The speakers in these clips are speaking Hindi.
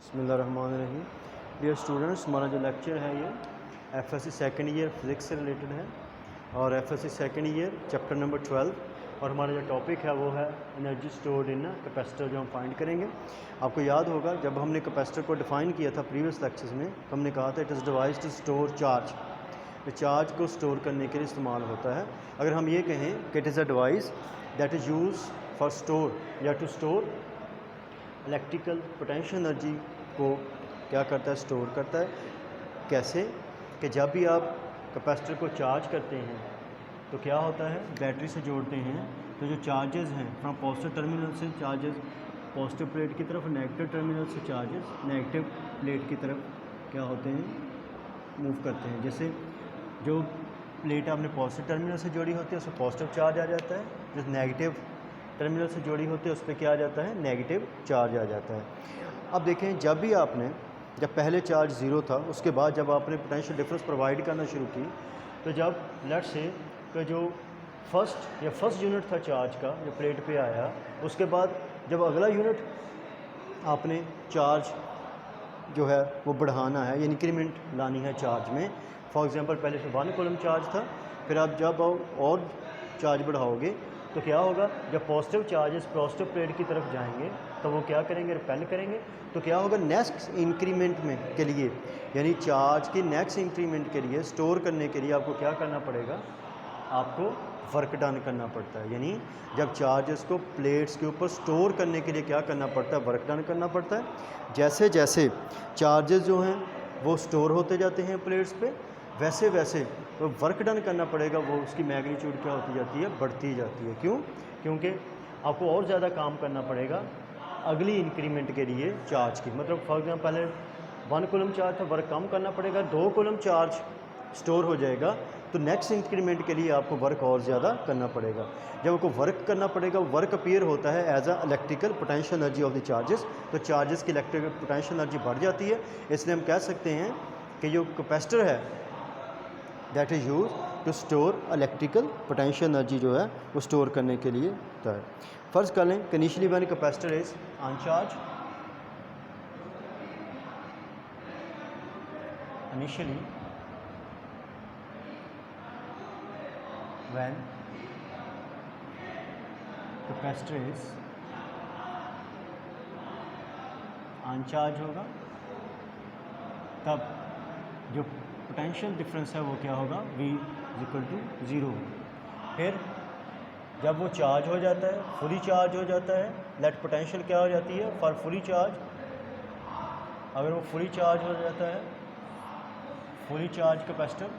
बिस्मिल्लाहिर्रहमानिर्रहीम। डियर स्टूडेंट्स, हमारा जो लेक्चर है ये एफएससी सेकंड ईयर फिज़िक्स से रिलेटेड है और FSc second year chapter number 12 और हमारा जो टॉपिक है वो है एनर्जी स्टोर्ड इन कैपेसिटर, जो हम फाइंड करेंगे। आपको याद होगा जब हमने कैपेसिटर को डिफ़ाइन किया था प्रीवियस लेक्चर्स में, तो हमने कहा था it is device to store charge. तो चार्ज को स्टोर करने के लिए इस्तेमाल होता है। अगर हम ये कहें कि it is a device that is use for store या to store electrical potential energy को क्या करता है, स्टोर करता है। कैसे कि जब भी आप कैपेसिटर को चार्ज करते हैं तो क्या होता है, बैटरी से जोड़ते हैं तो जो चार्जेस हैं फ्रॉम पॉजिटिव टर्मिनल से चार्जेस पॉजिटिव प्लेट की तरफ, नेगेटिव टर्मिनल से चार्जेस नेगेटिव प्लेट की तरफ क्या होते हैं, मूव करते हैं। जैसे जो प्लेट आपने पॉजिटिव टर्मिनल से जोड़ी होती है उस पर पॉजिटिव चार्ज आ जाता है, जो नेगेटिव टर्मिनल से जोड़ी होती है उस पर क्या आ जाता है, नेगेटिव चार्ज आ जाता है। अब देखें, जब पहले चार्ज ज़ीरो था, उसके बाद जब आपने पोटेंशियल डिफरेंस प्रोवाइड करना शुरू की, तो जब लेट्स से कि जो फर्स्ट यूनिट था चार्ज का जो प्लेट पे आया, उसके बाद जब अगला यूनिट आपने चार्ज जो है वो बढ़ाना है, इंक्रीमेंट लानी है चार्ज में। फॉर एग्जांपल पहले से 1 कूलम चार्ज था, फिर आप जब और चार्ज बढ़ाओगे तो क्या होगा, जब पॉजिटिव चार्जेस पॉजिटिव प्लेट की तरफ जाएंगे तो वो क्या करेंगे, रिपेल करेंगे। तो क्या होगा, नेक्स्ट इंक्रीमेंट में के लिए, यानी चार्ज की नेक्स्ट इंक्रीमेंट के लिए स्टोर करने के लिए आपको क्या करना पड़ेगा, आपको वर्क डन करना पड़ता है। यानी जब चार्जेस को प्लेट्स के ऊपर स्टोर करने के लिए क्या करना पड़ता है, वर्क डन करना पड़ता है। जैसे जैसे चार्जेस जो हैं वो स्टोर होते जाते हैं प्लेट्स पे, वैसे वैसे तो वर्क डन करना पड़ेगा, वो उसकी मैग्नीट्यूड क्या होती जाती है, बढ़ती जाती है। क्यों? क्योंकि आपको और ज़्यादा काम करना पड़ेगा अगली इंक्रीमेंट के लिए चार्ज की। मतलब फॉर एग्जाम्पल पहले 1 कूलम चार्ज था, वर्क कम करना पड़ेगा, 2 कूलम चार्ज स्टोर हो जाएगा, तो नेक्स्ट इंक्रीमेंट के लिए आपको वर्क और ज़्यादा करना पड़ेगा। जब आपको वर्क करना पड़ेगा, वर्क अपीयर होता है as a electrical potential energy of the charges, तो चार्जेस की इलेक्ट्रिकल पोटेंशियल एनर्जी बढ़ जाती है। इसलिए हम कह सकते हैं कि जो कैपेसिटर है that is use to store electrical potential energy जो है वो स्टोर करने के लिए होता है। फर्स्ट कर लें, initially when capacitor is on charge, initially when capacitor is on charge होगा, तब जो पोटेंशियल डिफरेंस है वो क्या होगा, V = 0। फिर जब वो चार्ज हो जाता है, फुली चार्ज हो जाता है, नेट पोटेंशियल क्या हो जाती है फॉर फुली चार्ज। अगर वो फुली चार्ज हो जाता है, फुली चार्ज कैपेसिटर,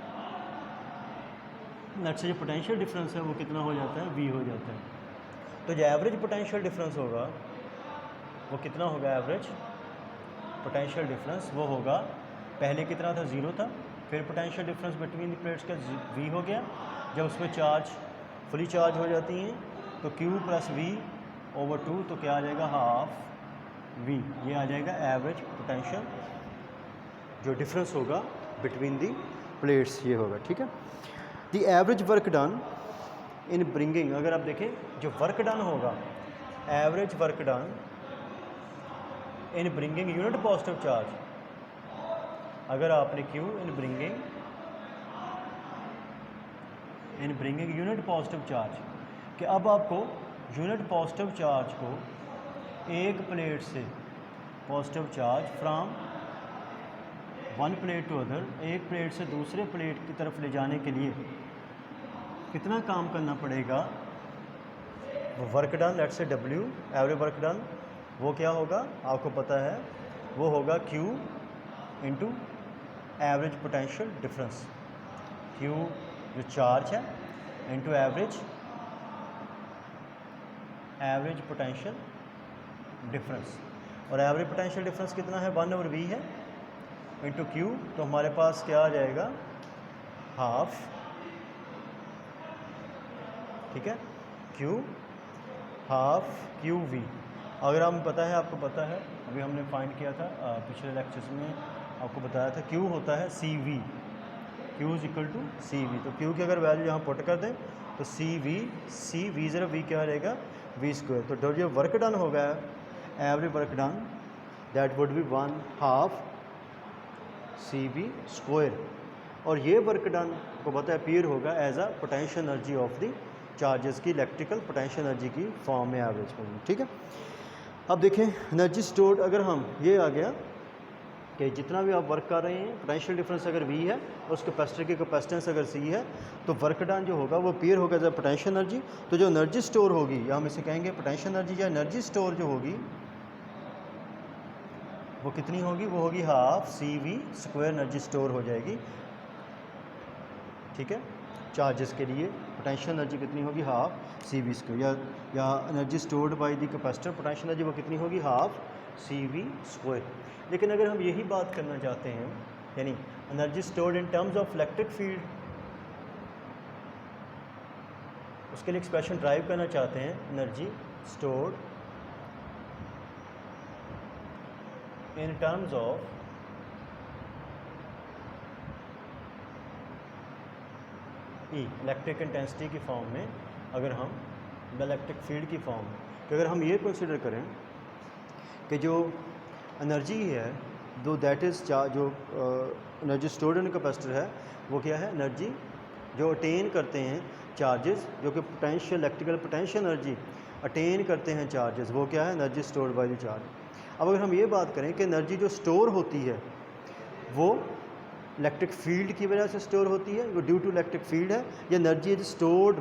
नेट से जो पोटेंशियल डिफरेंस है वो कितना हो जाता है, V हो जाता है। तो जो एवरेज पोटेंशियल डिफरेंस होगा वो कितना होगा, एवरेज पोटेंशियल डिफरेंस वो होगा, पहले कितना था, 0 था, फिर potential difference between the plates का V हो गया। जब उसमें चार्ज फुली चार्ज हो जाती हैं तो Q + V/2, तो क्या आ जाएगा, ½ V। ये आ जाएगा एवरेज पोटेंशियल जो डिफरेंस होगा बिटवीन द प्लेट्स, ये होगा। ठीक है। The average work done in bringing, अगर आप देखें जो वर्क डन होगा, average work done in bringing unit positive charge, अगर आपने Q in bringing unit positive charge, कि अब आपको यूनिट पॉजिटिव चार्ज को एक प्लेट से positive charge from one plate to other, एक प्लेट से दूसरे प्लेट की तरफ ले जाने के लिए कितना काम करना पड़ेगा, वो work done, let's say W average work done, वो क्या होगा आपको पता है, वो होगा Q × average potential difference. Q जो चार्ज है इंटू एवरेज पोटेंशियल डिफरेंस, और एवरेज पोटेंशियल डिफरेंस कितना है, 1/V है, इंटू Q, तो हमारे पास क्या आ जाएगा, ½ ठीक है, Q ½ QV। अगर हम पता है, आपको पता है, अभी हमने फाइंड किया था पिछले लेक्चर्स में, आपको बताया था Q होता है CV, Q = CV। तो Q की अगर वैल्यू यहाँ पुट कर दें तो CV ज़रा V क्या रहेगा, V²। तो जो वर्क डन होगा average work done that would be 1/2 CV²। और ये वर्क डन को पता है अपीयर होगा as a potential energy of the charges की इलेक्ट्रिकल पोटेंशियल एनर्जी की फॉर्म में एवरेज में, ठीक है। अब देखें एनर्जी स्टोर्ड, अगर हम ये आ गया कि जितना भी आप वर्क कर रहे हैं पोटेंशियल डिफरेंस अगर V है और उस कैपेसिटर की कैपेसिटेंस अगर C है तो वर्क डन जो होगा वो अपीयर होगा एज अ पोटेंशियल एनर्जी। तो जो एनर्जी स्टोर होगी या हम इसे कहेंगे पोटेंशियल एनर्जी या एनर्जी स्टोर जो होगी वो कितनी होगी, वो होगी 1/2 CV² एनर्जी स्टोर हो जाएगी, ठीक है। चार्जेस के लिए पोटेंशियल एनर्जी कितनी होगी 1/2 CV², या energy stored by the capacitor potential energy वो कितनी होगी 1/2 CV²। लेकिन अगर हम यही बात करना चाहते हैं यानी energy stored in terms of electric field, उसके लिए एक्सप्रेशन ड्राइव करना चाहते हैं energy stored in terms of E electric intensity की फॉर्म में, अगर हम इलेक्ट्रिक फील्ड की फॉर्म में, कि अगर हम ये कंसिडर करें कि जो एनर्जी है दो दैट इज़ जो एनर्जी स्टोर्ड इन कैपेसिटर है वो क्या है, एनर्जी जो अटेन करते हैं चार्जेस, जो कि potential electrical potential energy attain करते हैं चार्जेस, वो क्या है energy stored by the charge. अब अगर हम ये बात करें कि एनर्जी जो स्टोर होती है वो इलेक्ट्रिक फील्ड की वजह से स्टोर होती है, वो ड्यू टू इलेक्ट्रिक फील्ड है, या एनर्जी इज स्टोर्ड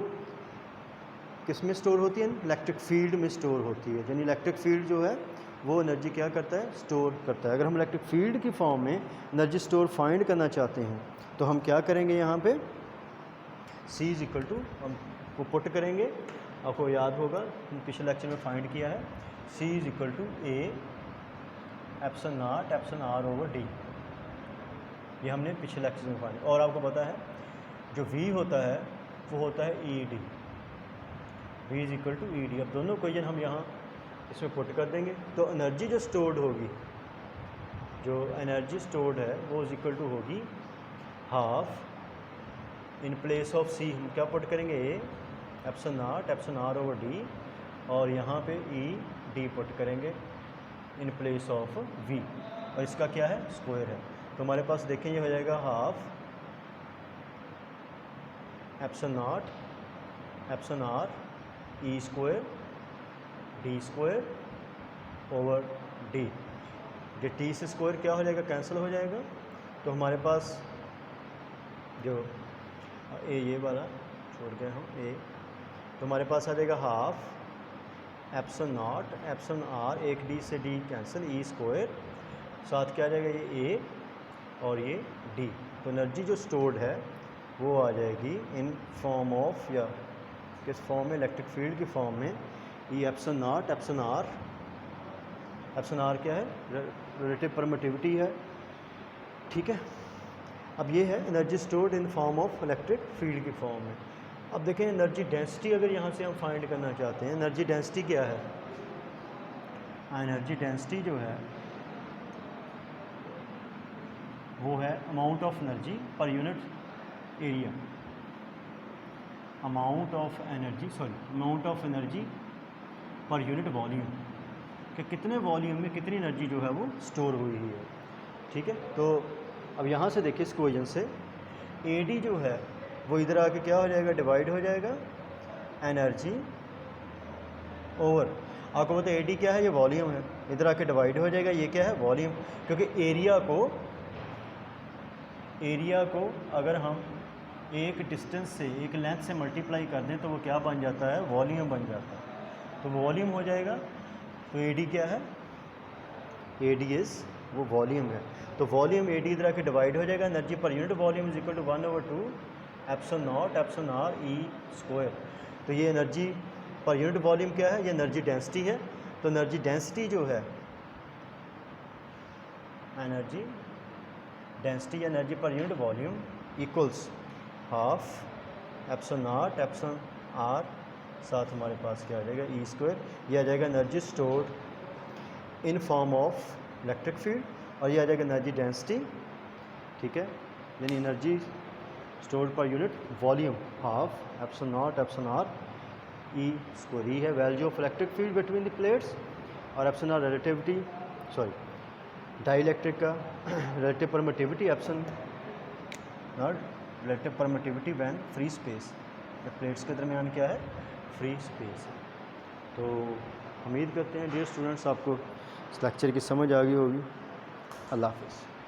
किस में स्टोर होती है, इलेक्ट्रिक फील्ड में स्टोर होती है। यानी इलेक्ट्रिक फील्ड जो है वो एनर्जी क्या करता है, स्टोर करता है। अगर हम इलेक्ट्रिक फील्ड की फॉर्म में एनर्जी स्टोर फाइंड करना चाहते हैं तो हम क्या करेंगे, यहाँ पे C इज इक्वल टू हम को पुट करेंगे, आपको याद होगा पिछले लेक्चर में फाइंड किया है, C is equal to A epsilon naught epsilon R over D, ये हमने पिछले लेक्चर में फाइंड। और आपको पता है जो V होता है वो होता है ED, V is equal to ED। अब दोनों इक्वेशन हम यहाँ इसमें पुट कर देंगे तो एनर्जी जो स्टोर्ड होगी, जो एनर्जी स्टोर्ड है वो इज इक्वल टू होगी 1/2 इन प्लेस ऑफ C हम क्या पुट करेंगे, A epsilon naught epsilon R over D, और यहाँ पे ED पुट करेंगे इन प्लेस ऑफ V, और इसका क्या है स्क्वायर है। तो हमारे पास देखें ये हो जाएगा 1/2 epsilon naught epsilon R E² D² over D, जो T से स्क्वायर क्या हो जाएगा, कैंसिल हो जाएगा। तो हमारे पास जो A ये वाला छोड़ गए हम A, तो हमारे पास आ जाएगा 1/2 एप्सिलॉन नॉट एप्सिलॉन R, एक D से D कैंसिल, E², साथ क्या आ जाएगा ये A और ये D। तो एनर्जी जो स्टोर्ड है वो आ जाएगी इन फॉर्म ऑफ, या किस फॉर्म में, इलेक्ट्रिक फील्ड की फॉर्म में, ये epsilon naught epsilon R, epsilon R क्या है, रिलेटिव परमिटिविटी है, ठीक है। अब ये है energy stored in form of electric field की फॉर्म में। अब देखें एनर्जी डेंसिटी अगर यहाँ से हम फाइंड करना चाहते हैं, एनर्जी डेंसिटी क्या है, एनर्जी डेंसिटी जो है वो है अमाउंट ऑफ एनर्जी पर unit area, amount of energy पर यूनिट वॉल्यूम, कि कितने वॉल्यूम में कितनी एनर्जी जो है वो स्टोर हुई है, ठीक है। तो अब यहाँ से देखिए इस इक्वेशन से AD जो है वो इधर आके क्या हो जाएगा, डिवाइड हो जाएगा एनर्जी ओवर, आपको पता है AD क्या है, ये वॉल्यूम है, इधर आके डिवाइड हो जाएगा, ये क्या है वॉल्यूम, क्योंकि एरिया को अगर हम एक डिस्टेंस से, एक लेंथ से मल्टीप्लाई कर दें तो वो क्या बन जाता है, वॉल्यूम बन जाता है, तो वॉल्यूम हो जाएगा। तो AD क्या है, AD इज़ वो वॉल्यूम है, तो वॉल्यूम AD इधर आके डिवाइड हो जाएगा, एनर्जी पर unit volume is equal to 1/2 epsilon naught epsilon R E²। तो ये एनर्जी पर यूनिट वॉल्यूम क्या है, ये एनर्जी डेंसिटी है। तो एनर्जी डेंसिटी जो है, एनर्जी डेंसिटी एनर्जी पर unit volume equals 1/2 epsilon naught epsilon R, साथ हमारे पास क्या आ जाएगा E², ये आ जाएगा energy stored in form of electric field, और ये आ जाएगा एनर्जी डेंसिटी, ठीक है, यानी एनर्जी स्टोर्ड पर unit volume 1/2 epsilon naught epsilon R E²। E है value of electric field between the plates, और एप्सिलॉन R डाइलेक्ट्रिक का relative permittivity epsilon naught relative permittivity when free space, जब प्लेट्स के दरमियान क्या है, फ्री स्पेस। तो उम्मीद करते हैं डियर स्टूडेंट्स आपको इस लेक्चर की समझ आ गई होगी। अल्लाह हाफ़िज़।